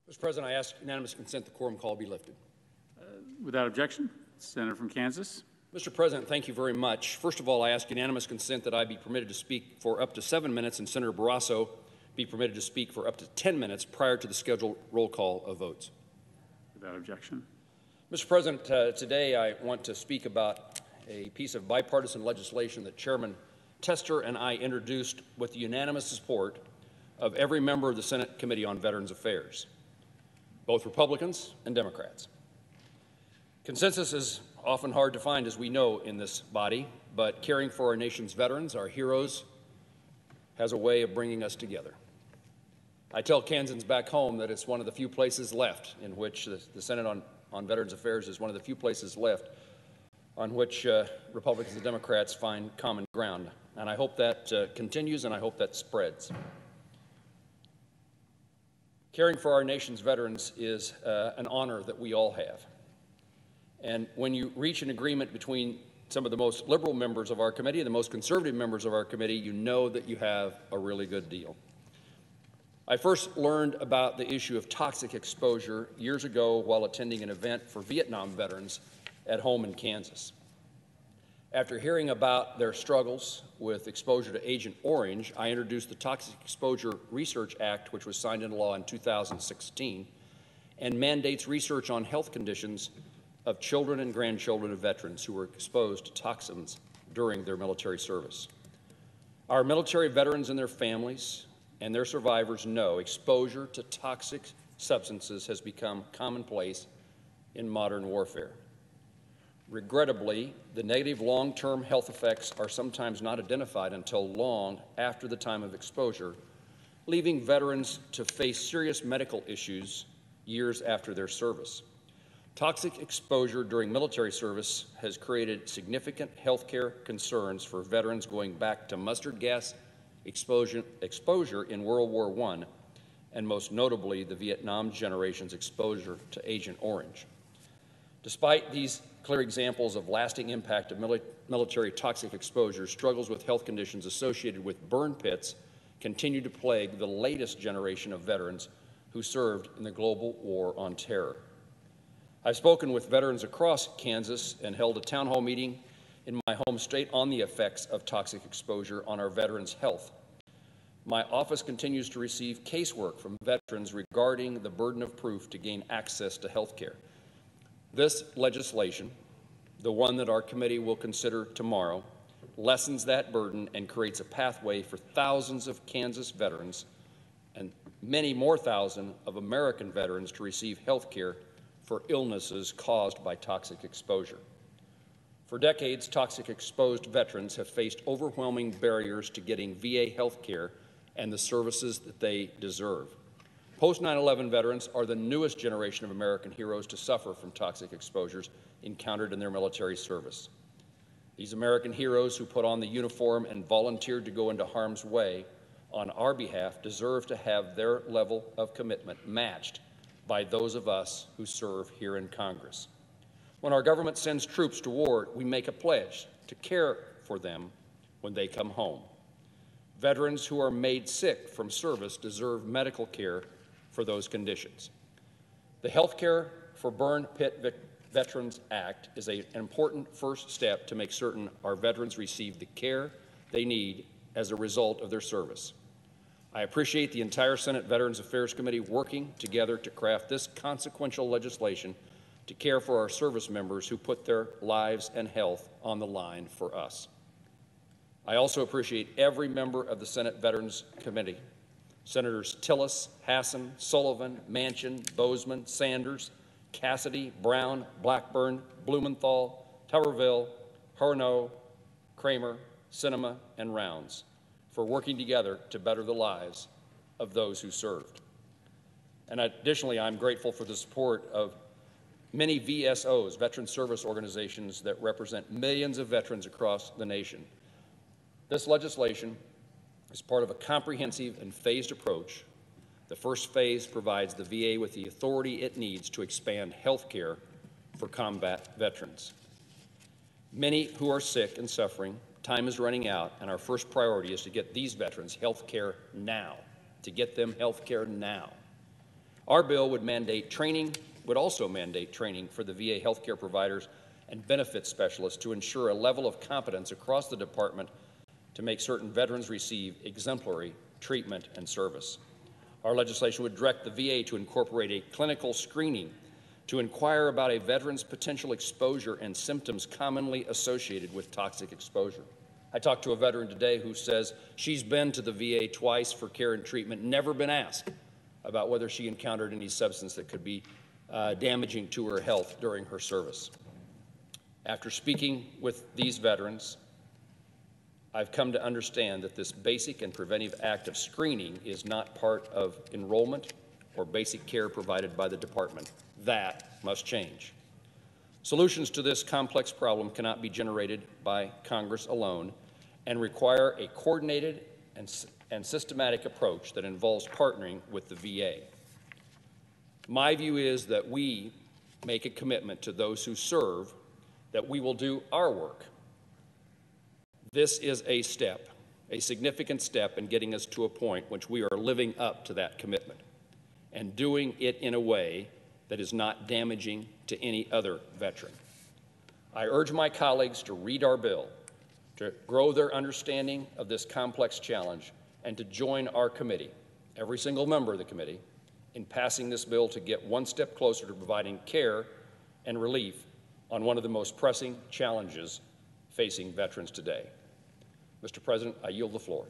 Mr. President, I ask unanimous consent the quorum call be lifted. Without objection, Senator from Kansas. Mr. President, thank you very much. First of all, I ask unanimous consent that I be permitted to speak for up to 7 minutes and Senator Barrasso be permitted to speak for up to 10 minutes prior to the scheduled roll call of votes. Without objection. Mr. President, today I want to speak about a piece of bipartisan legislation that Chairman Tester and I introduced with the unanimous support of every member of the Senate Committee on Veterans Affairs, both Republicans and Democrats. Consensus is often hard to find, as we know, in this body, but caring for our nation's veterans, our heroes, has a way of bringing us together. I tell Kansans back home that it's one of the few places left in which the Senate on Veterans Affairs is one of the few places left on which Republicans and Democrats find common ground. And I hope that continues, and I hope that spreads. Caring for our nation's veterans is an honor that we all have. And when you reach an agreement between some of the most liberal members of our committee and the most conservative members of our committee, you know that you have a really good deal. I first learned about the issue of toxic exposure years ago while attending an event for Vietnam veterans at home in Kansas. After hearing about their struggles with exposure to Agent Orange, I introduced the Toxic Exposure Research Act, which was signed into law in 2016, and mandates research on health conditions of children and grandchildren of veterans who were exposed to toxins during their military service. Our military veterans and their families and their survivors know exposure to toxic substances has become commonplace in modern warfare. Regrettably, the negative long-term health effects are sometimes not identified until long after the time of exposure, leaving veterans to face serious medical issues years after their service. Toxic exposure during military service has created significant health care concerns for veterans going back to mustard gas exposure in World War I, and most notably the Vietnam generation's exposure to Agent Orange. Despite these clear examples of lasting impact of military toxic exposure, struggles with health conditions associated with burn pits continue to plague the latest generation of veterans who served in the global war on terror. I've spoken with veterans across Kansas and held a town hall meeting in my home state on the effects of toxic exposure on our veterans' health. My office continues to receive casework from veterans regarding the burden of proof to gain access to health care. This legislation, the one that our committee will consider tomorrow, lessens that burden and creates a pathway for thousands of Kansas veterans and many more thousands of American veterans to receive health care for illnesses caused by toxic exposure. For decades, toxic exposed veterans have faced overwhelming barriers to getting VA health care and the services that they deserve. Post-9/11 veterans are the newest generation of American heroes to suffer from toxic exposures encountered in their military service. These American heroes who put on the uniform and volunteered to go into harm's way on our behalf deserve to have their level of commitment matched by those of us who serve here in Congress. When our government sends troops to war, we make a pledge to care for them when they come home. Veterans who are made sick from service deserve medical care for those conditions. The Health Care for Burn Pit Veterans Act is an important first step to make certain our veterans receive the care they need as a result of their service. I appreciate the entire Senate Veterans Affairs Committee working together to craft this consequential legislation to care for our service members who put their lives and health on the line for us. I also appreciate every member of the Senate Veterans Committee, Senators Tillis, Hassan, Sullivan, Manchin, Bozeman, Sanders, Cassidy, Brown, Blackburn, Blumenthal, Tuberville, Harno, Kramer, Sinema, and Rounds, for working together to better the lives of those who served. And additionally, I'm grateful for the support of many VSOs, veteran service organizations that represent millions of veterans across the nation. This legislation is part of a comprehensive and phased approach. The first phase provides the VA with the authority it needs to expand health care for combat veterans. Many who are sick and suffering, time is running out, and our first priority is to get these veterans health care now, to get them health care now. Our bill would also mandate training for the VA healthcare providers and benefits specialists to ensure a level of competence across the department to make certain veterans receive exemplary treatment and service. Our legislation would direct the VA to incorporate a clinical screening to inquire about a veteran's potential exposure and symptoms commonly associated with toxic exposure. I talked to a veteran today who says she's been to the VA twice for care and treatment, never been asked about whether she encountered any substance that could be damaging to her health during her service. After speaking with these veterans, I've come to understand that this basic and preventive act of screening is not part of enrollment or basic care provided by the department. That must change. Solutions to this complex problem cannot be generated by Congress alone and require a coordinated and systematic approach that involves partnering with the VA. My view is that we make a commitment to those who serve that we will do our work. This is a step, a significant step in getting us to a point which we are living up to that commitment and doing it in a way that is not damaging to any other veteran. I urge my colleagues to read our bill, to grow their understanding of this complex challenge, and to join our committee, every single member of the committee, in passing this bill to get one step closer to providing care and relief on one of the most pressing challenges facing veterans today. Mr. President, I yield the floor.